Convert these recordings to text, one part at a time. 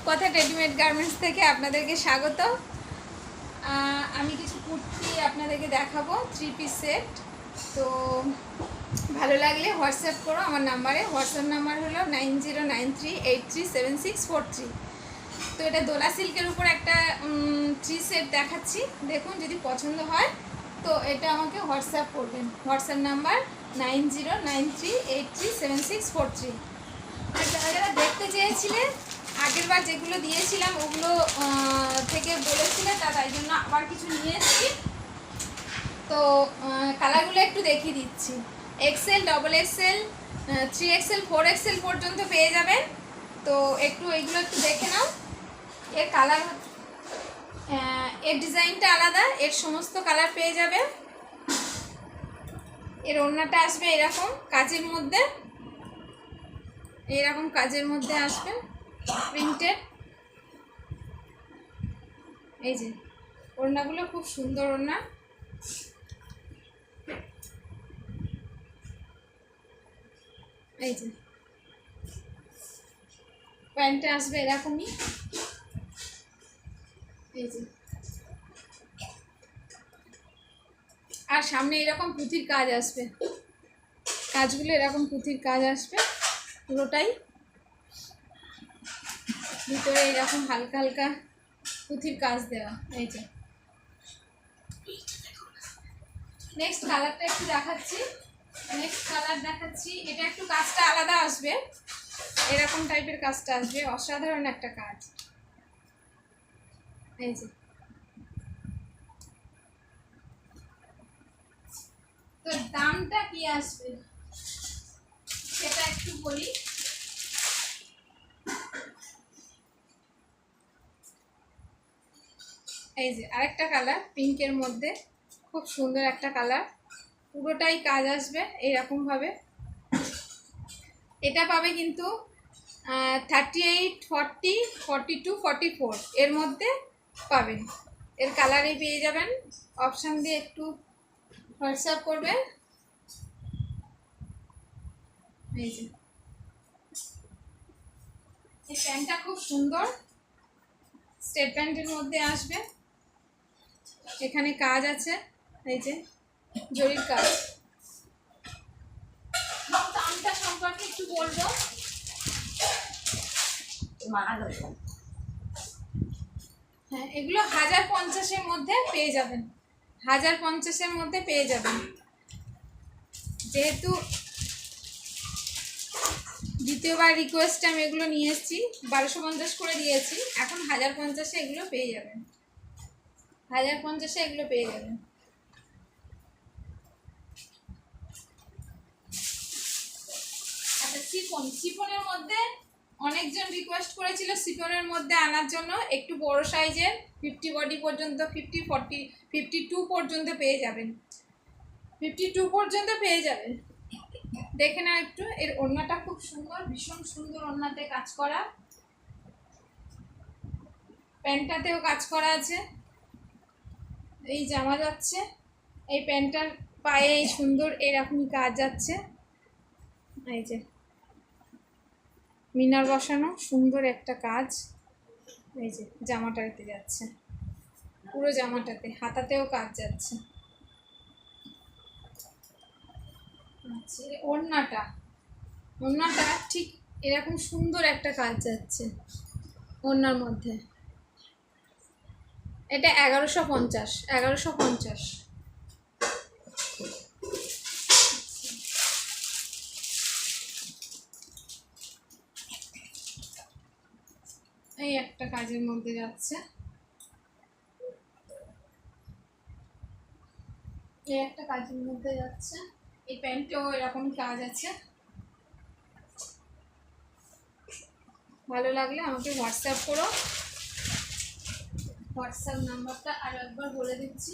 রূপকথা readymade garments থেকে আপনাদেরকে স্বাগত। আমি কিছু কুর্তি আপনাদেরকে দেখাবো, 3 পিস সেট। তো ভালো লাগলে হোয়াটসঅ্যাপ করো আমার নাম্বারে। হোয়াটসঅ্যাপ নাম্বার হলো 9093837643। তো এটা দোলা সিল্কের উপর একটা 3 সেট দেখাচ্ছি, দেখুন যদি পছন্দ হয় তো এটা আমাকে হোয়াটসঅ্যাপ করবেন। WhatsApp number 9093837643। আর যারা যারা দেখতে চেয়েছিলেন, আগের বার যেগুলো দিয়েছিলাম ওগুলো থেকে বলেছিলেন, তাই জন্য আবার কিছু নিয়ে এসেছি। তো কালারগুলো একটু দেখিয়ে দিচ্ছি। Excel, double Excel, 3XL, 4XL পর্যন্ত পেয়ে যাবেন। তো এইগুলো একটু দেখে নাও। এর কালার, এর ডিজাইনটা আলাদা, এর সমস্ত কালার পেয়ে যাবে। এর ওড়নাটা আসবে এরকম কাজের মধ্যে, এইরকম কাজের মধ্যে আসবে প্রিন্টেড। এই যে ওড়নাগুলো খুব সুন্দর ওড়না। এই যে প্যান্টটা আসবে এরকমই। এই যে আর সামনে এরকম পুঁথির কাজ আসবে, কাজগুলো এরকম পুঁথির কাজ আসবে পুরোটাই। ভিতরে এরকম হালকা হালকা পুঁথির কাজ দেওয়া। এই যে নেক্সট কালারটা একটু দেখাচ্ছি। এটা একটু কাজটা আলাদা আসবে, এরকম টাইপের কাজটা আসবে, অসাধারণ একটা কাজ। এই যে তো দামটা কি আসবে সেটা একটু বলি। এই যে আরেকটা কালার পিঙ্কের মধ্যে, খুব সুন্দর একটা কালার, পুরোটাই কাজ আসবে এইরকম ভাবে। এটা পাবে কিন্তু 38, 40, 42, 44 এর মধ্যে পাবেন। এর কালারে পেয়ে যাবেন। অপশান দিয়ে একটু হোয়াটসঅ্যাপ করবে। এই যে এই প্যান্টটা খুব সুন্দর, স্টেট প্যান্টের মধ্যে আসবে। এখানে কাজ আছে, এই যে জরির কাজ। দামটা সম্পর্কে একটু বলবো। হ্যাঁ, এগুলো 1050-এর মধ্যে পেয়ে যাবেন। 1050-এর মধ্যে পেয়ে যাবেন। যেহেতু দ্বিতীয়বার রিকোয়েস্টে আমি এগুলো নিয়ে এসেছি, 1250 করে দিয়েছি, এখন 1050-এ এগুলো পেয়ে যাবেন। 1050-এ এগুলো পেয়ে যাবেন। আচ্ছা, শিফনের মধ্যে অনেকজন রিকোয়েস্ট করেছিল শিফনের মধ্যে আনার জন্য, একটু বড় সাইজের 50 বডি পর্যন্ত, 50, 40, 52 পর্যন্ত পেয়ে যাবেন। 52 পর্যন্ত পেয়ে যাবেন। দেখে নাও একটু। এর ওড়নাটা খুব সুন্দর, ভীষণ সুন্দর ওড়নাতে কাজ করা, প্যান্টটাতেও কাজ করা আছে। এই জামা যাচ্ছে, এই প্যান্টটার পায়ে এই সুন্দর এরকমই কাজ যাচ্ছে। এই যে মিনার বসানো সুন্দর একটা কাজ। এই যে জামাটাতে যাচ্ছে, পুরো জামাটাতে, হাতাতেও কাজ যাচ্ছে। আচ্ছা, ওড়নাটা ঠিক এরকম সুন্দর একটা কাজ যাচ্ছে ওড়নার মধ্যে। এটা 1150। এই একটা কাজের মধ্যে যাচ্ছে, এই একটা কাজের মধ্যে যাচ্ছে। এই প্যান্টেও এরকম কাজ আছে। ভালো লাগলে আমাকে হোয়াটসঅ্যাপ করো। হোয়াটসঅ্যাপ নাম্বারটা আরো একবার বলে দিচ্ছি।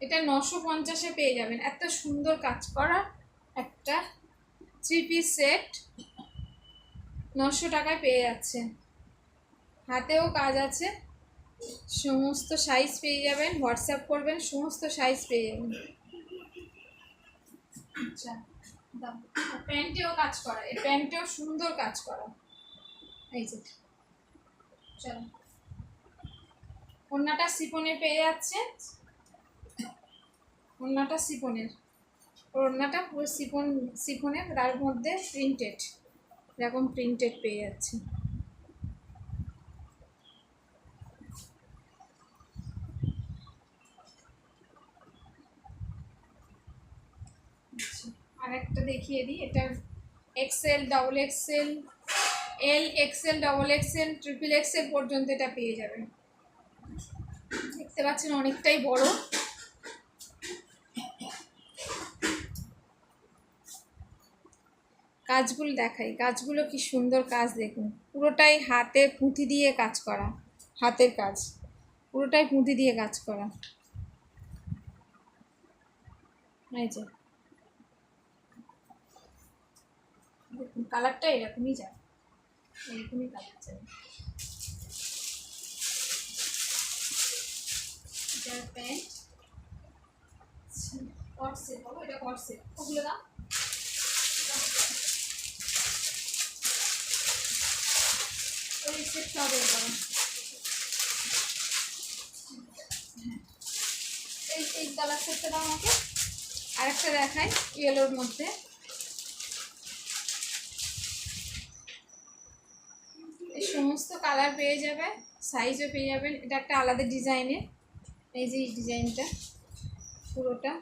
এটা 950-এ পেয়ে যাবেন। এত সুন্দর কাজ করা একটা 3 পিস সেট 900 টাকায় পেয়ে যাচ্ছে। হাতেও কাজ আছে, সমস্ত সাইজ পেয়ে যাবেন। হোয়াটসঅ্যাপ করবেন, সমস্ত সাইজ পেয়ে যাবেন। আচ্ছা, প্যান্টেও কাজ করা, এই প্যান্টেও সুন্দর কাজ করা। এই যে চলো, ওড়নাটা শিফনের পেয়ে যাচ্ছে, ওড়নাটা শিফনের, ওড়নাটা পুরো শিফনের, তার মধ্যে প্রিন্টেড, এরকম প্রিন্টেড পেয়ে যাচ্ছে। আরেকটা দেখিয়ে দিই, এটা XL, double XL, L XL, double XL, triple XL পর্যন্ত এটা পেয়ে যাবেন। দেখতে পাচ্ছেন অনেকটাই বড়। কাজগুলো দেখাই, কাজগুলো কি সুন্দর কাজ দেখুন, পুরোটাই হাতে পুঁথি দিয়ে কাজ করা, হাতের কাজ পুরোটাই পুঁথি দিয়ে কাজ করা। এই যে দেখুন কালারটা এরকমই যায়, এরকমই কালার যায়। এটার প্যান্ট কটসেট, বাবা এটা কটসেট, ওগুলো দাম ওই সেটটা হবে করা। এই কালার সেটটা দাও আমাকে। আরেকটা দেখাই ইয়েলোর মধ্যে, এই সমস্ত কালার পেয়ে যাবে, সাইজও পেয়ে যাবেন। এটা একটা আলাদা ডিজাইনের, এই যে এই ডিজাইনটা, পুরোটা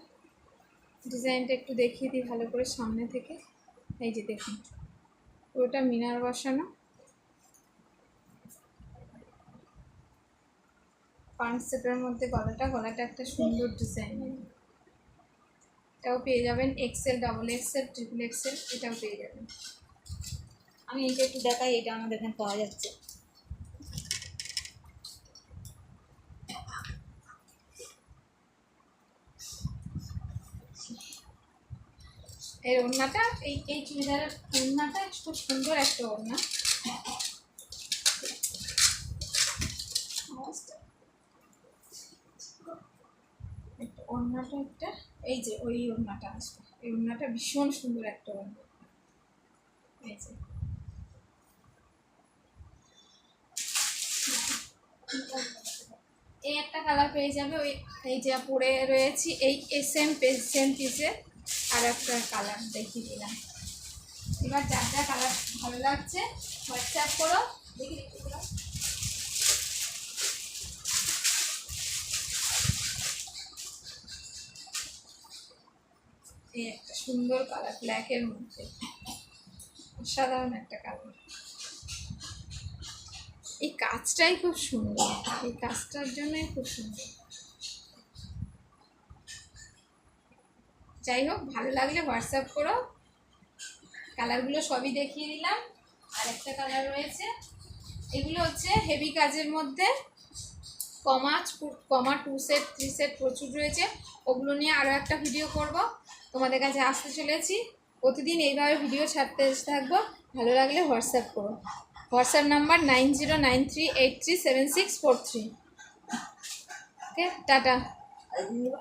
ডিজাইনটা একটু দেখিয়ে দিই ভালো করে সামনে থেকে। এই যে দেখুন পুরোটা মিনার বসানো, পাঁচ সেটের মধ্যে গলাটা একটা সুন্দর ডিজাইন, এটাও পেয়ে যাবেন। XL, double XL, triple XL এটাও পেয়ে যাবেন। আমি এটা একটু দেখাই, এটা আমাদের এখানে পাওয়া যাচ্ছে। এর ওড়নাটা, এই চুড়িদারের ওড়নাটা খুব সুন্দর একটা ওড়না। ওড়নাটা একটা, এই যে ওই ওড়নাটা আসবে, এই ওড়নাটা ভীষণ সুন্দর একটা ওড়না। এই যে এই একটা কালার পেয়ে যাবে, ওই এই যে পরে রয়েছি এই সেম পিসের আর একটা কালার দেখিয়ে দিলাম। এবার যার যা কালার ভালো লাগছে হোয়াটসঅ্যাপ করো, দেখি এই একটা সুন্দর কালার ব্ল্যাকের মধ্যে, অসাধারণ একটা কালার। এই কাজটাই খুব সুন্দর, এই কাজটার জন্যই খুব সুন্দর। যাই হোক, ভালো লাগলে হোয়াটসঅ্যাপ করো। কালারগুলো সবই দেখিয়ে দিলাম। আর একটা কালার রয়েছে, এগুলো হচ্ছে হেভি কাজের মধ্যে, কমা 2 সেট 3 সেট প্রচুর রয়েছে, ওগুলো নিয়ে আরও একটা ভিডিও করব, তোমাদের কাছে আসতে চলেছি। প্রতিদিন এইভাবে ভিডিও ছাড়তে থাকবো। ভালো লাগলে হোয়াটসঅ্যাপ করো। WhatsApp number 9093837643। ওকে, টাটা।